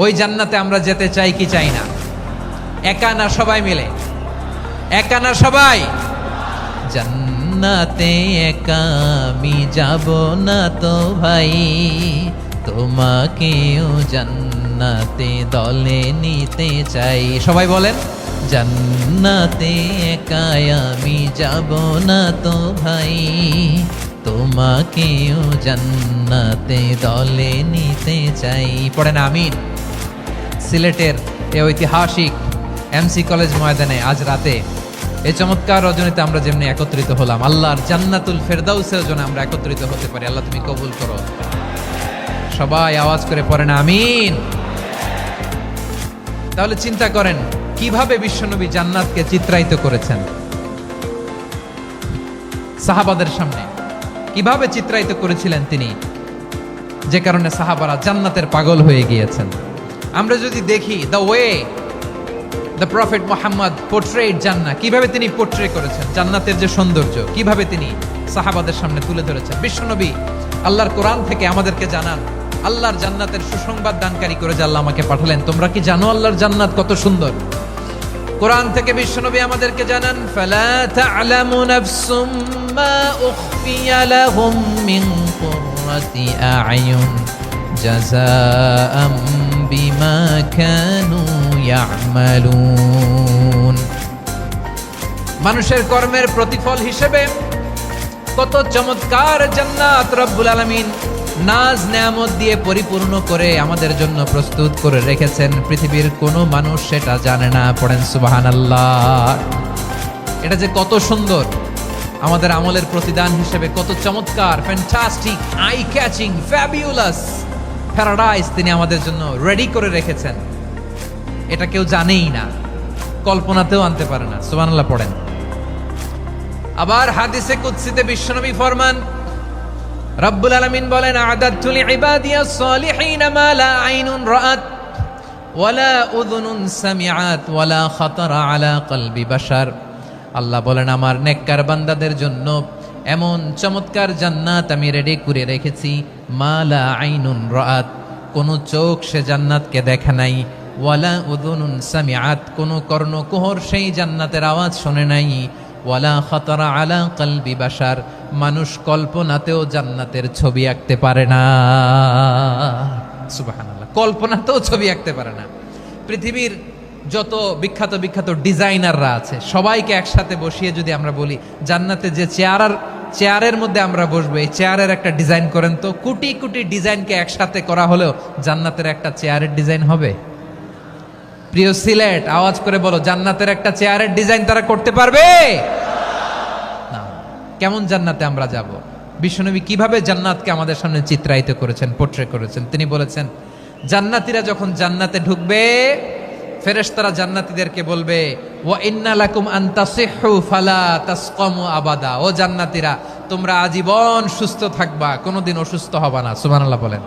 ওই জান্নাতে আমরা যেতে চাই কি চাই না? একা না সবাই মিলে? একা না সবাই? জান্নাতে একা আমি যাব না তো ভাই, তোমাকেও জান্নাতে দলে নিতে চাই। সবাই বলেন, জান্নাতে একা আমি যাব না তো ভাই, তোমাকেও জান্নাতে দলে নিতে চাই। পড়েন আমিন। সিলেটের এই ঐতিহাসিক এমসি কলেজ ময়দানে আজ রাতে এই চমৎকার রজনীতে আমরা যেমনি একত্রিত হলাম, আল্লাহর জান্নাতুল ফেরদাউসের জন্য আমরা একত্রিত হতে পারি। আল্লাহ তুমি কবুল করো। সবাই আওয়াজ করে পড়েন আমিন। তাহলে চিন্তা করেন কিভাবে বিশ্বনবী জান্নাতকে চিত্রায়িত করেছেন সাহাবাদের সামনে, কিভাবে চিত্রায়িত করেছিলেন তিনি, যে কারণে সাহাবারা জান্নাতের পাগল হয়ে গিয়েছেন। আমরা যদি দেখি the way the prophet Muhammad portrait জান্নাত, কিভাবে তিনি পোর্ট্রে করেছেন জান্নাতের যে সৌন্দর্য, কিভাবে তিনি সাহাবাদের সামনে তুলে ধরেছেন। বিশ্বনবী আল্লাহর কোরআন থেকে আমাদেরকে জানান আল্লাহর জান্নাতের সুসংবাদ দানকারী করে যে আল্লাহ আমাকে পাঠালেন। তোমরা কি জানো আল্লাহর জান্নাত কত সুন্দর? কোরআন থেকে বিশ্বনবী আমাদেরকে জানান, ফালা তা'লামু নাফসুম মা উখফিয়া লাহুম মিন কুররাতি আ'য়ুন জাযাআম বিমা কানু ইয়া'মালুন। মানুষের কর্মের প্রতিফল হিসেবে কত চমৎকার জান্নাত রব্বুল আলামিন নাজ নেয়ামত দিয়ে পরিপূর্ণ করে আমাদের জন্য প্রস্তুত করে রেখেছেন। পৃথিবীর কোনো মানুষ সেটা জানে না। পড়েন সুবহানাল্লাহ। এটা যে কত সুন্দর, আমাদের আমলের প্রতিদান হিসেবে কত চমৎকার, fantastic, eye catching, fabulous paradise তিনি আমাদের জন্য রেডি করে রেখেছেন। এটা কেউ জানেই না, কল্পনাতেও আনতে পারে না। সুবহানাল্লাহ পড়েন। আবার হাদিসে কুদসিতে বিশ্বনবী ফরমান, রব্বুল আলামিন বলেন, আ'দাদতু লিইবাদিয়াস সালিহিন মা লা আইনুন রাআত ওয়ালা উযুনুন সামিআত ওয়ালা খাতারা আলা কলবি বাশার। আল্লাহ বলেন, আমার নেককার বান্দাদের জন্য এমন চমৎকার জান্নাত আমি রেডি করে রেখেছি, মা লা আইনুন রাআত, কোন চোখ সে জান্নাতকে দেখে নাই, ওয়ালা উযুনুন সামিআত, কোন কর্ণকুহর সেই জান্নাতের আওয়াজ শোনে নাই, ওয়ালা খাতারা আলা কলবি বাশার, মানুষ কল্পনাতেও জান্নাতের ছবি আঁকতে পারে না। সুবহানাল্লাহ, কল্পনাতেও ছবি আঁকতে পারে না। পৃথিবীর যত বিখ্যাত বিখ্যাত ডিজাইনাররা আছে সবাইকে একসাথে বসিয়ে যদি আমরা বলি জান্নাতে যে চেয়ারের মধ্যে আমরা বসবো, এই চেয়ারের একটা ডিজাইন করেন তো, কোটি কোটি ডিজাইনকে একসাথে করা হলেও জান্নাতের একটা চেয়ারের ডিজাইন হবে? প্রিয় সিলেট, আওয়াজ করে বলো, জান্নাতের একটা চেয়ারের ডিজাইন তারা করতে পারবে না। কেমন জান্নাতে আমরা যাব? বিশ্বনবী কিভাবে জান্নাতকে আমাদের সামনে চিত্রায়িত করেছেন, পোর্ট্রে করেছেন। তিনি বলেছেন, জান্নাতীরা যখন জান্নাতে ঢুকবে, ফেরেশতারা জান্নাতীদেরকে বলবে, ওয়া ইন্না লাকুম আন তাসিহু ফালা তাসকামু আবাদা। ও জান্নাতীরা, তোমরা আজীবন সুস্থ থাকবা, কোনোদিন অসুস্থ হবা না। সুবহানাল্লাহ বলেন।